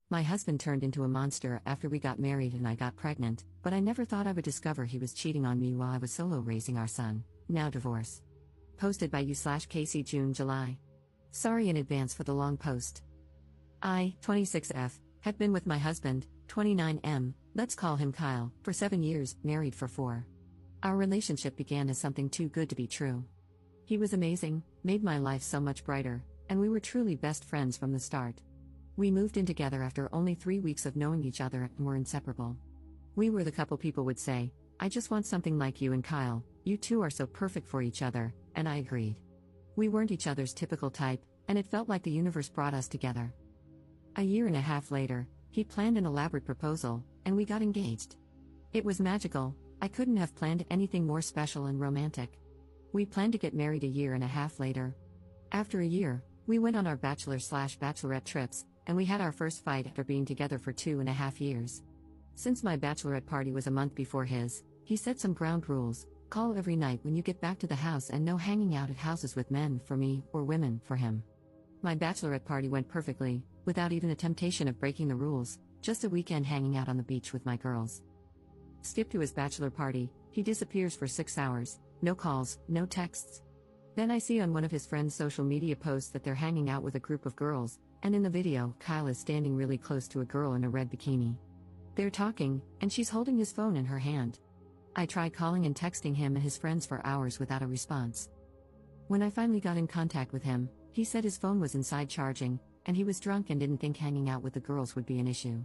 My husband turned into a monster after we got married and I got pregnant, but I never thought I would discover he was cheating on me while I was solo raising our son. Now divorce. Posted by you/Casey June July. Sorry in advance for the long post. I, 26F, have been with my husband, 29M, let's call him Kyle, for 7 years, married for 4. Our relationship began as something too good to be true. He was amazing, made my life so much brighter, and we were truly best friends from the start. We moved in together after only 3 weeks of knowing each other and were inseparable. We were the couple people would say, I just want something like you and Kyle, you two are so perfect for each other, and I agreed. We weren't each other's typical type, and it felt like the universe brought us together. A year and a half later, he planned an elaborate proposal, and we got engaged. It was magical, I couldn't have planned anything more special and romantic. We planned to get married a year and a half later. After a year, we went on our bachelor/bachelorette trips, and we had our first fight after being together for 2.5 years. Since my bachelorette party was a month before his, he set some ground rules: call every night when you get back to the house and no hanging out at houses with men for me, or women for him. My bachelorette party went perfectly, without even a temptation of breaking the rules, just a weekend hanging out on the beach with my girls. Skip to his bachelor party, he disappears for 6 hours, no calls, no texts. Then I see on one of his friends' social media posts that they're hanging out with a group of girls, and in the video, Kyle is standing really close to a girl in a red bikini. They're talking, and she's holding his phone in her hand. I tried calling and texting him and his friends for hours without a response. When I finally got in contact with him, he said his phone was inside charging, and he was drunk and didn't think hanging out with the girls would be an issue.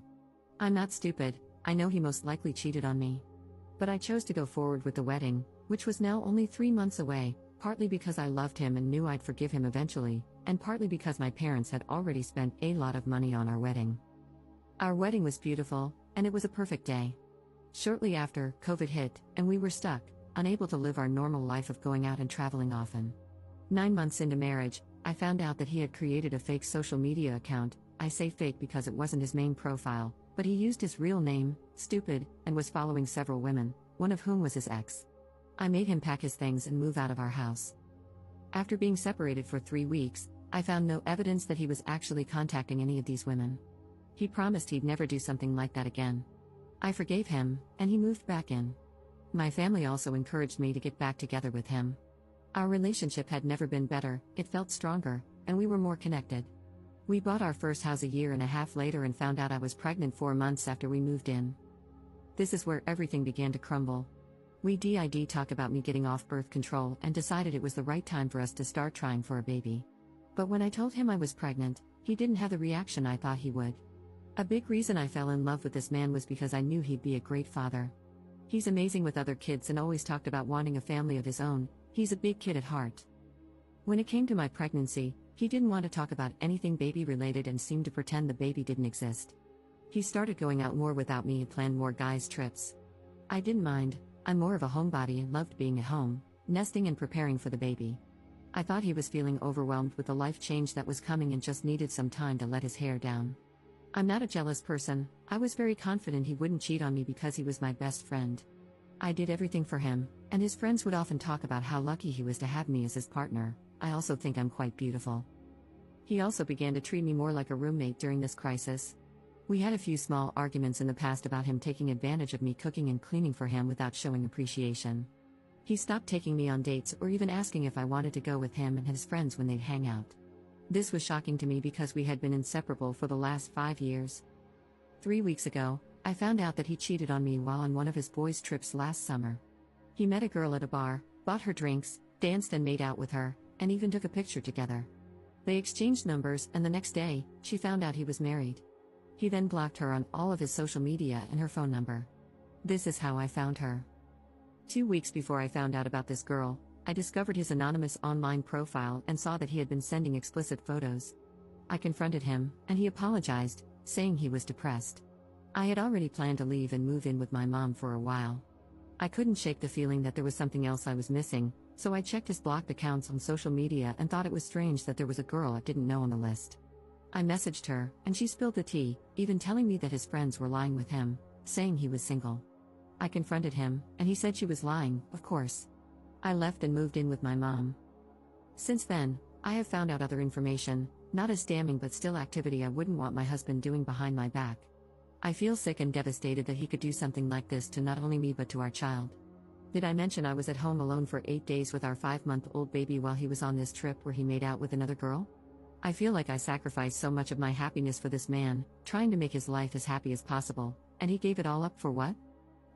I'm not stupid, I know he most likely cheated on me. But I chose to go forward with the wedding, which was now only 3 months away, partly because I loved him and knew I'd forgive him eventually, and partly because my parents had already spent a lot of money on our wedding. Our wedding was beautiful, and it was a perfect day. Shortly after, COVID hit, and we were stuck, unable to live our normal life of going out and traveling often. 9 months into marriage, I found out that he had created a fake social media account. I say fake because it wasn't his main profile, but he used his real name, Stupid, and was following several women, one of whom was his ex. I made him pack his things and move out of our house. After being separated for 3 weeks, I found no evidence that he was actually contacting any of these women. He promised he'd never do something like that again. I forgave him, and he moved back in. My family also encouraged me to get back together with him. Our relationship had never been better, it felt stronger, and we were more connected. We bought our first house a year and a half later and found out I was pregnant 4 months after we moved in. This is where everything began to crumble. We did talk about me getting off birth control and decided it was the right time for us to start trying for a baby. But when I told him I was pregnant, he didn't have the reaction I thought he would. A big reason I fell in love with this man was because I knew he'd be a great father. He's amazing with other kids and always talked about wanting a family of his own. He's a big kid at heart. When it came to my pregnancy, he didn't want to talk about anything baby related and seemed to pretend the baby didn't exist. He started going out more without me and planned more guys' trips. I didn't mind, I'm more of a homebody and loved being at home, nesting and preparing for the baby. I thought he was feeling overwhelmed with the life change that was coming and just needed some time to let his hair down. I'm not a jealous person, I was very confident he wouldn't cheat on me because he was my best friend. I did everything for him, and his friends would often talk about how lucky he was to have me as his partner. I also think I'm quite beautiful. He also began to treat me more like a roommate during this crisis. We had a few small arguments in the past about him taking advantage of me cooking and cleaning for him without showing appreciation. He stopped taking me on dates or even asking if I wanted to go with him and his friends when they'd hang out. This was shocking to me because we had been inseparable for the last 5 years. 3 weeks ago, I found out that he cheated on me while on one of his boys' trips last summer. He met a girl at a bar, bought her drinks, danced and made out with her, and even took a picture together. They exchanged numbers, and the next day, she found out he was married. He then blocked her on all of his social media and her phone number. This is how I found her. 2 weeks before I found out about this girl, I discovered his anonymous online profile and saw that he had been sending explicit photos. I confronted him, and he apologized, saying he was depressed. I had already planned to leave and move in with my mom for a while. I couldn't shake the feeling that there was something else I was missing, so I checked his blocked accounts on social media and thought it was strange that there was a girl I didn't know on the list. I messaged her, and she spilled the tea, even telling me that his friends were lying with him, saying he was single. I confronted him, and he said she was lying, of course. I left and moved in with my mom. Since then, I have found out other information, Not as damning but still activity I wouldn't want my husband doing behind my back. I feel sick and devastated that he could do something like this to not only me but to our child. Did I mention I was at home alone for 8 days with our 5-month-old baby while he was on this trip where he made out with another girl? I feel like I sacrificed so much of my happiness for this man, trying to make his life as happy as possible, and he gave it all up for what?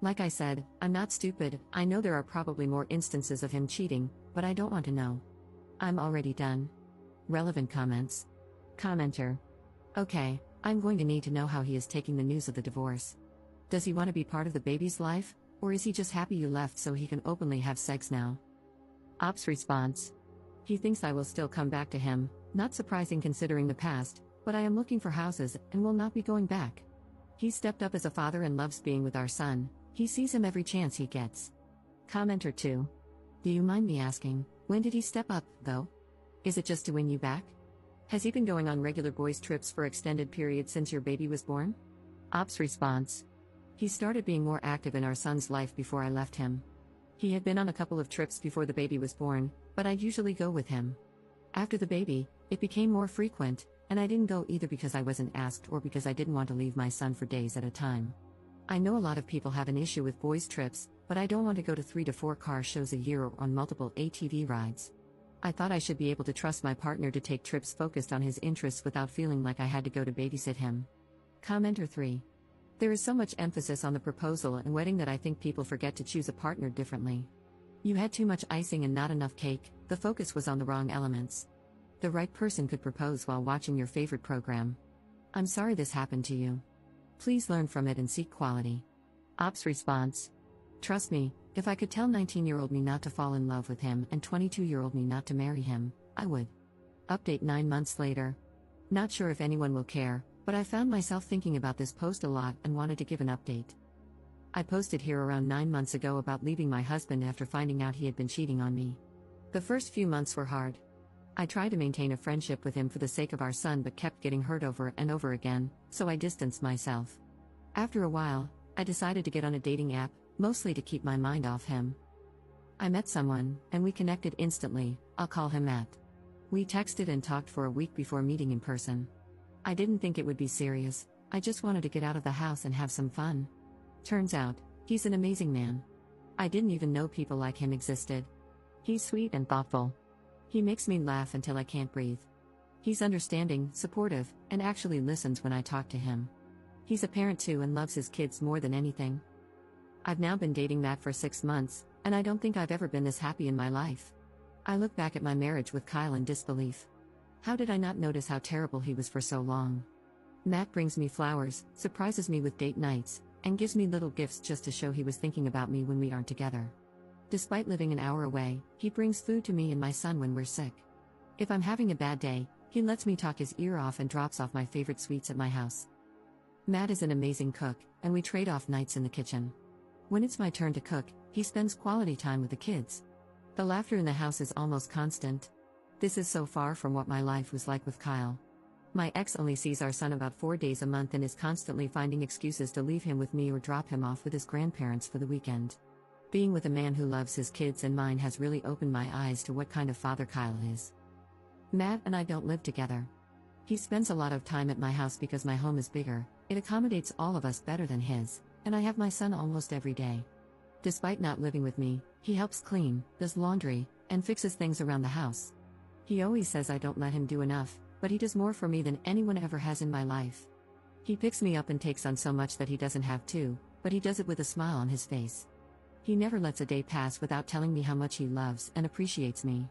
Like I said, I'm not stupid. I know there are probably more instances of him cheating, but I don't want to know. I'm already done. Relevant comments. Commenter. Okay, I'm going to need to know how he is taking the news of the divorce. Does he want to be part of the baby's life, or is he just happy you left so he can openly have sex now? Ops response. He thinks I will still come back to him, not surprising considering the past, but I am looking for houses and will not be going back. He stepped up as a father and loves being with our son. He sees him every chance he gets. Commenter 2. Do you mind me asking, when did he step up, though? Is it just to win you back? Has he been going on regular boys' trips for extended periods since your baby was born? Ops response. He started being more active in our son's life before I left him. He had been on a couple of trips before the baby was born, but I'd usually go with him. After the baby, it became more frequent, and I didn't go either because I wasn't asked or because I didn't want to leave my son for days at a time. I know a lot of people have an issue with boys' trips, but I don't want to go to 3 to 4 car shows a year or on multiple ATV rides. I thought I should be able to trust my partner to take trips focused on his interests without feeling like I had to go to babysit him. Commenter 3. There is so much emphasis on the proposal and wedding that I think people forget to choose a partner differently. You had too much icing and not enough cake. The focus was on the wrong elements. The right person could propose while watching your favorite program. I'm sorry this happened to you. Please learn from it and seek quality. Ops response. Trust me, if I could tell 19-year-old me not to fall in love with him and 22-year-old me not to marry him, I would. Update 9 months later. Not sure if anyone will care, but I found myself thinking about this post a lot and wanted to give an update. I posted here around 9 months ago about leaving my husband after finding out he had been cheating on me. The first few months were hard. I tried to maintain a friendship with him for the sake of our son but kept getting hurt over and over again, so I distanced myself. After a while, I decided to get on a dating app, mostly to keep my mind off him. I met someone, and we connected instantly. I'll call him Matt. We texted and talked for a week before meeting in person. I didn't think it would be serious, I just wanted to get out of the house and have some fun. Turns out, he's an amazing man. I didn't even know people like him existed. He's sweet and thoughtful. He makes me laugh until I can't breathe. He's understanding, supportive, and actually listens when I talk to him. He's a parent too and loves his kids more than anything. I've now been dating Matt for 6 months, and I don't think I've ever been this happy in my life. I look back at my marriage with Kyle in disbelief. How did I not notice how terrible he was for so long? Matt brings me flowers, surprises me with date nights, and gives me little gifts just to show he was thinking about me when we aren't together. Despite living an hour away, he brings food to me and my son when we're sick. If I'm having a bad day, he lets me talk his ear off and drops off my favorite sweets at my house. Matt is an amazing cook, and we trade off nights in the kitchen. When it's my turn to cook, he spends quality time with the kids. The laughter in the house is almost constant. This is so far from what my life was like with Kyle. My ex only sees our son about 4 days a month and is constantly finding excuses to leave him with me or drop him off with his grandparents for the weekend. Being with a man who loves his kids and mine has really opened my eyes to what kind of father Kyle is. Matt and I don't live together. He spends a lot of time at my house because my home is bigger, it accommodates all of us better than his, and I have my son almost every day. Despite not living with me, he helps clean, does laundry, and fixes things around the house. He always says I don't let him do enough, but he does more for me than anyone ever has in my life. He picks me up and takes on so much that he doesn't have to, but he does it with a smile on his face. He never lets a day pass without telling me how much he loves and appreciates me.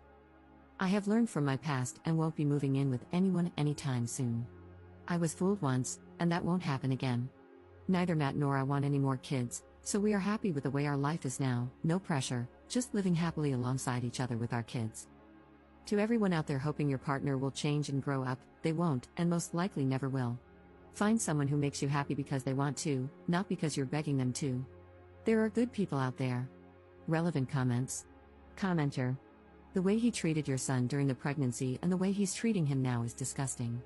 I have learned from my past and won't be moving in with anyone anytime soon. I was fooled once, and that won't happen again. Neither Matt nor I want any more kids, so we are happy with the way our life is now, no pressure, just living happily alongside each other with our kids. To everyone out there hoping your partner will change and grow up, they won't, and most likely never will. Find someone who makes you happy because they want to, not because you're begging them to. There are good people out there. Relevant comments. Commenter. The way he treated your son during the pregnancy and the way he's treating him now is disgusting.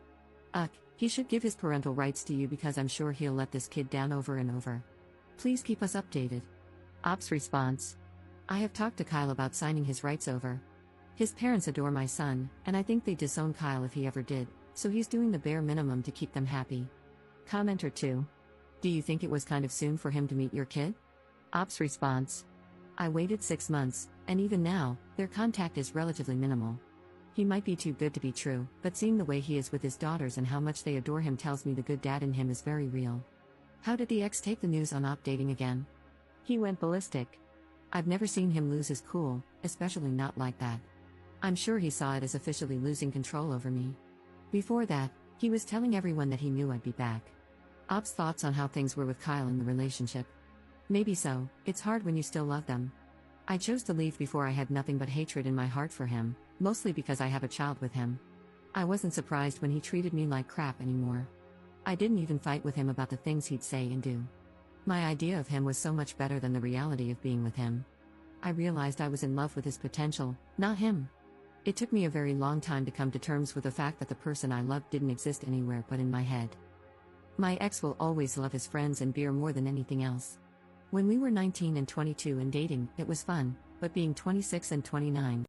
He should give his parental rights to you because I'm sure he'll let this kid down over and over. Please keep us updated. Ops response. I have talked to Kyle about signing his rights over. His parents adore my son, and I think they'd disown Kyle if he ever did, So he's doing the bare minimum to keep them happy. Commenter 2. Do you think it was kind of soon for him to meet your kid? Ops response. I waited 6 months, and even now, their contact is relatively minimal. He might be too good to be true, but seeing the way he is with his daughters and how much they adore him tells me the good dad in him is very real. How did the ex take the news on Op dating again? He went ballistic. I've never seen him lose his cool, especially not like that. I'm sure he saw it as officially losing control over me. Before that, he was telling everyone that he knew I'd be back. Op's thoughts on how things were with Kyle in the relationship. Maybe so, it's hard when you still love them. I chose to leave before I had nothing but hatred in my heart for him, mostly because I have a child with him. I wasn't surprised when he treated me like crap anymore. I didn't even fight with him about the things he'd say and do. My idea of him was so much better than the reality of being with him. I realized I was in love with his potential, not him. It took me a very long time to come to terms with the fact that the person I loved didn't exist anywhere but in my head. My ex will always love his friends and beer more than anything else. When we were 19 and 22 and dating, it was fun, but being 26 and 29,